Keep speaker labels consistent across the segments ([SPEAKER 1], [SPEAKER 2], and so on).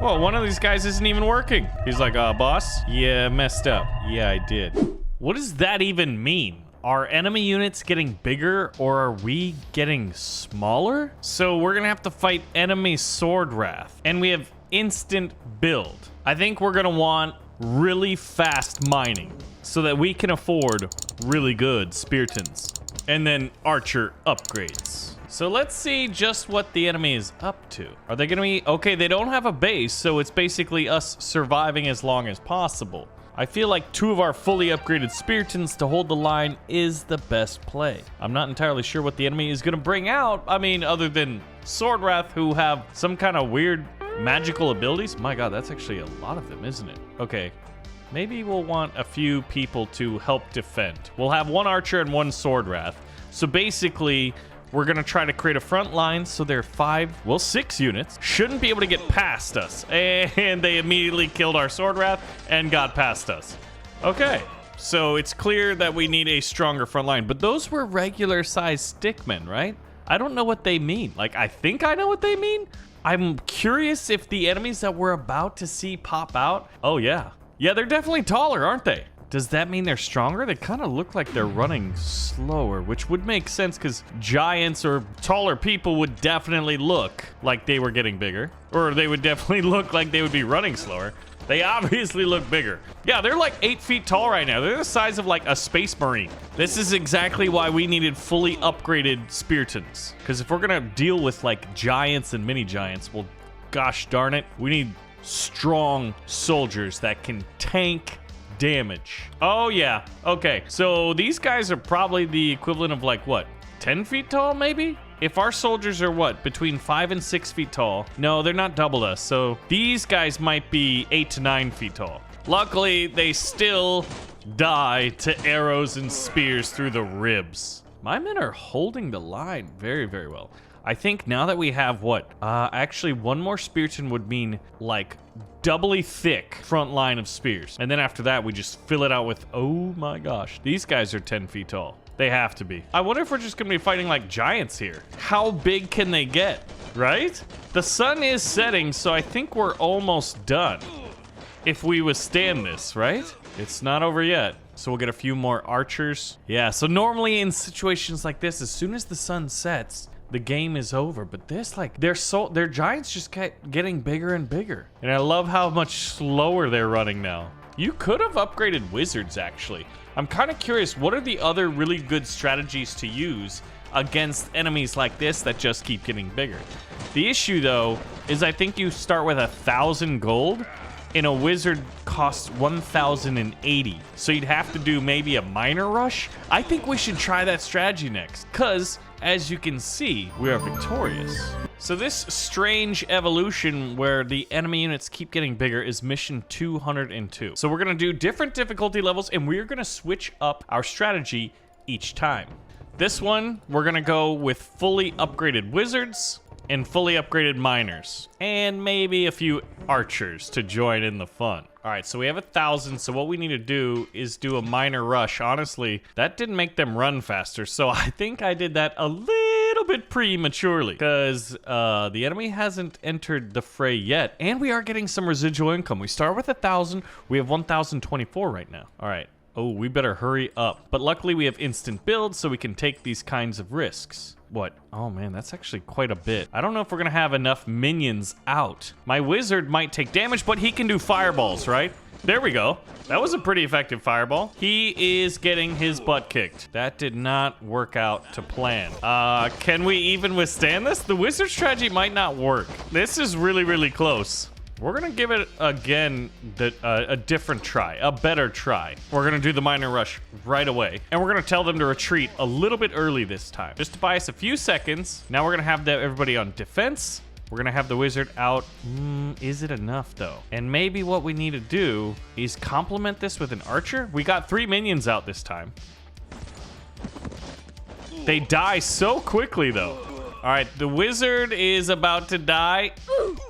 [SPEAKER 1] Well, one of these guys isn't even working. He's like, boss, yeah, messed up. Yeah, I did. What does that even mean? Are enemy units getting bigger or are we getting smaller? So we're gonna have to fight enemy sword wrath. And we have instant build. I think we're gonna want really fast mining so that we can afford really good speartons. And then archer upgrades. So let's see just what the enemy is up to. Are they gonna be, okay, they don't have a base, so it's basically us surviving as long as possible. I feel like 2 of our fully upgraded speartons to hold the line is the best play. I'm not entirely sure what the enemy is gonna bring out. I mean, other than sword wrath who have some kind of weird magical abilities. My God, that's actually a lot of them, isn't it? Okay. Maybe we'll want a few people to help defend. We'll have 1 archer and 1 sword wrath. So basically, we're gonna try to create a front line so they're 6 units. Shouldn't be able to get past us. And they immediately killed our sword wrath and got past us. Okay, so it's clear that we need a stronger front line. But those were regular sized stickmen, right? I don't know what they mean. Like, I think I know what they mean. I'm curious if the enemies that we're about to see pop out. Oh, yeah. Yeah, they're definitely taller, aren't they? Does that mean they're stronger? They kind of look like they're running slower, which would make sense because giants or taller people would definitely look like they were getting bigger. Or they would definitely look like they would be running slower. They obviously look bigger. Yeah, they're like 8 feet tall right now. They're the size of like a space marine. This is exactly why we needed fully upgraded speartons. Because if we're gonna deal with like giants and mini giants, well, gosh darn it, we need strong soldiers that can tank damage. Oh yeah, okay. So these guys are probably the equivalent of like what, 10 feet tall maybe? If our soldiers are what, between 5 and 6 feet tall? No, they're not doubled us. So these guys might be 8 to 9 feet tall. Luckily, they still die to arrows and spears through the ribs. My men are holding the line very, very well. I think now that we have what? Actually, 1 more spearton would mean like doubly thick front line of spears. And then after that, we just fill it out with, oh my gosh, these guys are 10 feet tall. They have to be. I wonder if we're just gonna be fighting like giants here. How big can they get, right? The sun is setting, so I think we're almost done. If we withstand this, right? It's not over yet. So we'll get a few more archers. Yeah, so normally in situations like this, as soon as the sun sets, the game is over. But this, like, their giants just kept getting bigger and bigger. And I love how much slower they're running now. You could have upgraded wizards, actually. I'm kind of curious, what are the other really good strategies to use against enemies like this that just keep getting bigger? The issue, though, is I think you start with 1,000 gold, and a wizard costs 1,080. So you'd have to do maybe a minor rush. I think we should try that strategy next, because as you can see, we are victorious. So this strange evolution where the enemy units keep getting bigger is mission 202. So we're gonna do different difficulty levels and we're gonna switch up our strategy each time. This one, we're gonna go with fully upgraded wizards and fully upgraded miners, and maybe a few archers to join in the fun. All right, so we have 1,000, so what we need to do is do a minor rush. Honestly, that didn't make them run faster, so I think I did that a little bit prematurely, because the enemy hasn't entered the fray yet, and we are getting some residual income. We start with 1,000, we have 1,024 right now. All right. Oh, we better hurry up. But luckily we have instant build, so we can take these kinds of risks. What? Oh man, that's actually quite a bit. I don't know if we're gonna have enough minions out. My wizard might take damage, but he can do fireballs, right? There we go. That was a pretty effective fireball. He is getting his butt kicked. That did not work out to plan. Can we even withstand this? The wizard strategy might not work. This is really, really close. We're gonna give it again a different try, a better try. We're gonna do the minor rush right away, and we're gonna tell them to retreat a little bit early this time, just to buy us a few seconds. Now we're gonna have everybody on defense. We're gonna have the wizard out. Is it enough though? And maybe what we need to do is complement this with an archer. We got 3 minions out this time. They die so quickly though. All right, the wizard is about to die.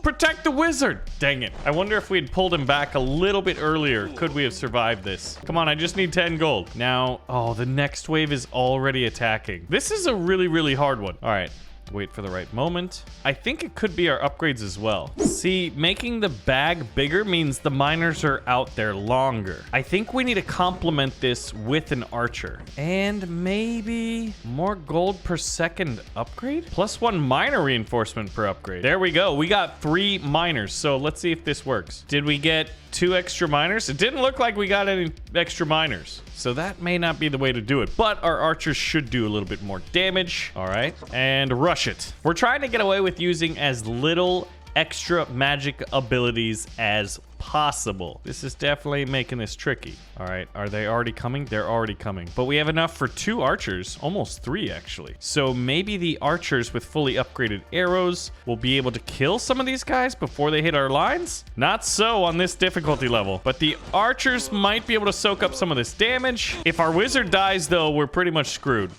[SPEAKER 1] Protect the wizard. Dang it. I wonder if we had pulled him back a little bit earlier, could we have survived this? Come on, I just need 10 gold. Now, oh, the next wave is already attacking. This is a really, really hard one. All right, Wait for the right moment. I think it could be our upgrades as well. See, making the bag bigger means the miners are out there longer. I think we need to complement this with an archer. And maybe more gold per second upgrade? +1 miner reinforcement per upgrade. There we go. We got 3 miners. So let's see if this works. Did we get 2 extra miners? It didn't look like we got any extra miners. So that may not be the way to do it, but our archers should do a little bit more damage. All right, and rush it. We're trying to get away with using as little extra magic abilities as possible. This is definitely making this tricky. All right, are they already coming? They're already coming, but we have enough for 2 archers, almost 3 actually. So maybe the archers with fully upgraded arrows will be able to kill some of these guys before they hit our lines. Not so on this difficulty level, but the archers might be able to soak up some of this damage. If our wizard dies though, we're pretty much screwed.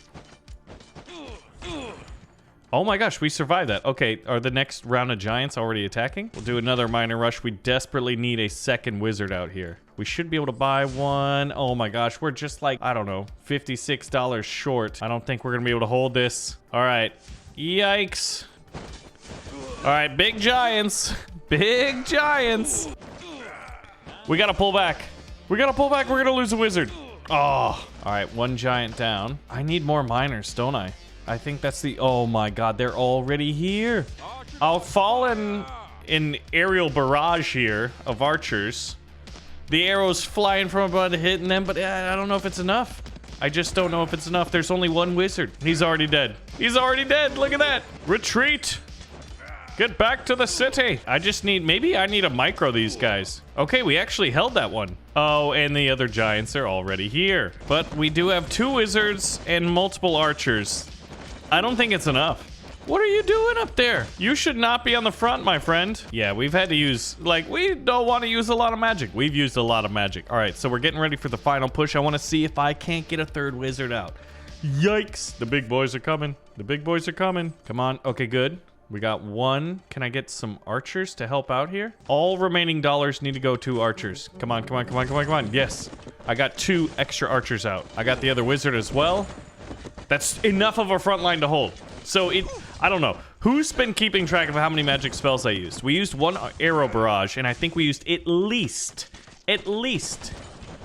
[SPEAKER 1] Oh my gosh, we survived that. Okay, are the next round of giants already attacking? We'll do another miner rush. We desperately need a second wizard out here. We should be able to buy one. Oh my gosh, we're just like, I don't know, $56 short. I don't think we're gonna be able to hold this. All right, yikes. All right, big giants. Big giants. We gotta pull back. We gotta pull back, we're gonna lose a wizard. Oh, all right, 1 giant down. I need more miners, don't I? I think that's the... Oh my god, they're already here. I'll fall in an aerial barrage here of archers. The arrows flying from above hitting them, but I don't know if it's enough. I just don't know if it's enough. There's only 1 wizard. He's already dead. He's already dead. Look at that. Retreat. Get back to the city. I just need... Maybe I need to micro these guys. Okay, we actually held that one. Oh, and the other giants are already here. But we do have 2 wizards and multiple archers. I don't think it's enough. What are you doing up there? You should not be on the front, my friend. Yeah, we've had to use, like, we don't want to use a lot of magic. We've used a lot of magic. All right, so we're getting ready for the final push. I want to see if I can't get a 3rd wizard out. Yikes. The big boys are coming. The big boys are coming. Come on. Okay, good. We got 1. Can I get some archers to help out here? All remaining dollars need to go to archers. Come on, come on, come on, come on, come on. Yes. I got 2 extra archers out. I got the other wizard as well. That's enough of a front line to hold. So I don't know. Who's been keeping track of how many magic spells I used? We used 1 arrow barrage, and I think we used at least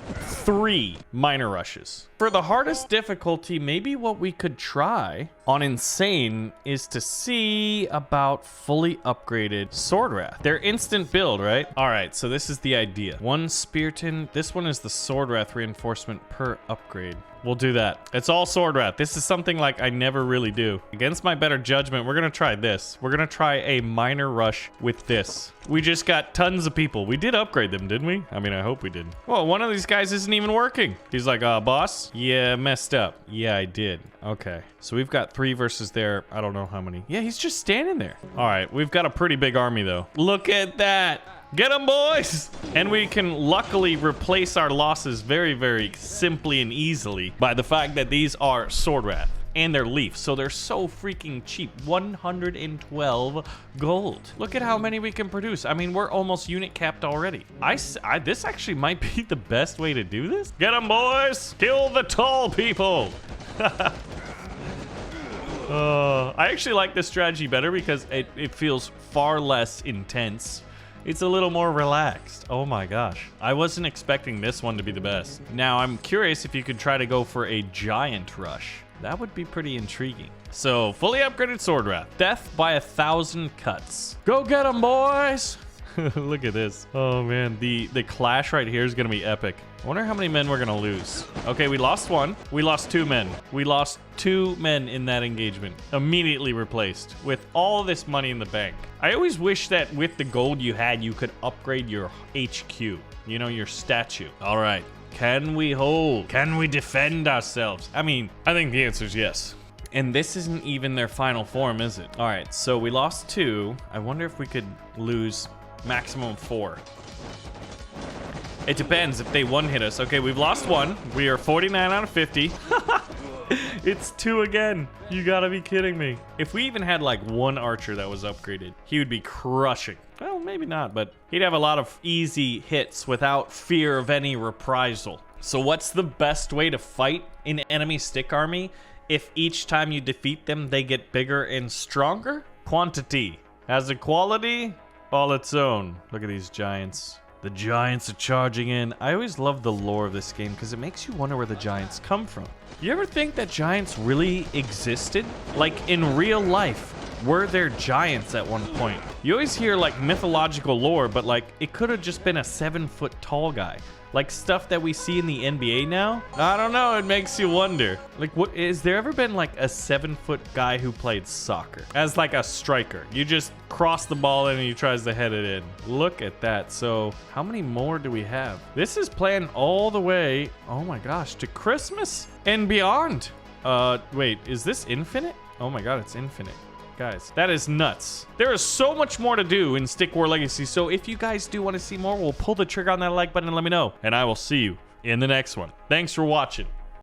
[SPEAKER 1] 3 miner rushes. For the hardest difficulty, maybe what we could try on insane is to see about fully upgraded sword wrath. They're instant build, right? All right, so this is the idea. 1 spearton. This one is the sword wrath reinforcement per upgrade. We'll do that. It's all sword wrath. This is something like I never really do. Against my better judgment, we're gonna try this. We're gonna try a miner rush with this. We just got tons of people. We did upgrade them, didn't we? I mean, I hope we did. Well, one of these guys isn't even working. He's like, boss? Yeah, messed up. Yeah, I did. Okay. So we've got 3 versus there. I don't know how many. Yeah, he's just standing there. All right, we've got a pretty big army though. Look at that. Get them, boys! And we can luckily replace our losses very, very simply and easily by the fact that these are sword wrath and they're leaf, so they're so freaking cheap. 112 gold. Look at how many we can produce. I mean, we're almost unit capped already. This actually might be the best way to do this. Get them, boys! Kill the tall people! I actually like this strategy better because it feels far less intense. It's a little more relaxed. Oh my gosh. I wasn't expecting this one to be the best. Now, I'm curious if you could try to go for a giant rush. That would be pretty intriguing. So, fully upgraded sword wrath. Death by 1,000 cuts. Go get them, boys! Look at this. Oh man, the clash right here is gonna be epic. I wonder how many men we're gonna lose. Okay, we lost 1. We lost 2 men. We lost 2 men in that engagement. Immediately replaced with all this money in the bank. I always wish that with the gold you had, you could upgrade your HQ. You know, your statue. All right, can we hold? Can we defend ourselves? I mean, I think the answer is yes. And this isn't even their final form, is it? All right, so we lost 2. I wonder if we could lose maximum 4. It depends if they one-hit us. Okay, we've lost 1. We are 49 out of 50. It's 2 again. You gotta be kidding me. If we even had like 1 archer that was upgraded, he would be crushing. Well, maybe not, but he'd have a lot of easy hits without fear of any reprisal. So what's the best way to fight an enemy stick army? if each time you defeat them, they get bigger and stronger. Quantity has a quality all its own. Look at these giants. The giants are charging in. I always love the lore of this game because it makes you wonder where the giants come from. You ever think that giants really existed? Like in real life, were there giants at one point? You always hear like mythological lore, but like it could have just been a 7-foot tall guy. Like stuff that we see in the NBA now? I don't know, it makes you wonder. Like, what is there ever been like a 7-foot guy who played soccer as like a striker? You just cross the ball in and he tries to head it in. Look at that. So how many more do we have? This is planned all the way, oh my gosh, to Christmas and beyond. Wait, is this infinite? Oh my God, it's infinite. Guys, that is nuts. There is so much more to do in Stick War Legacy, so if you guys do want to see more, we'll pull the trigger on that like button and let me know. And I will see you in the next one. Thanks for watching.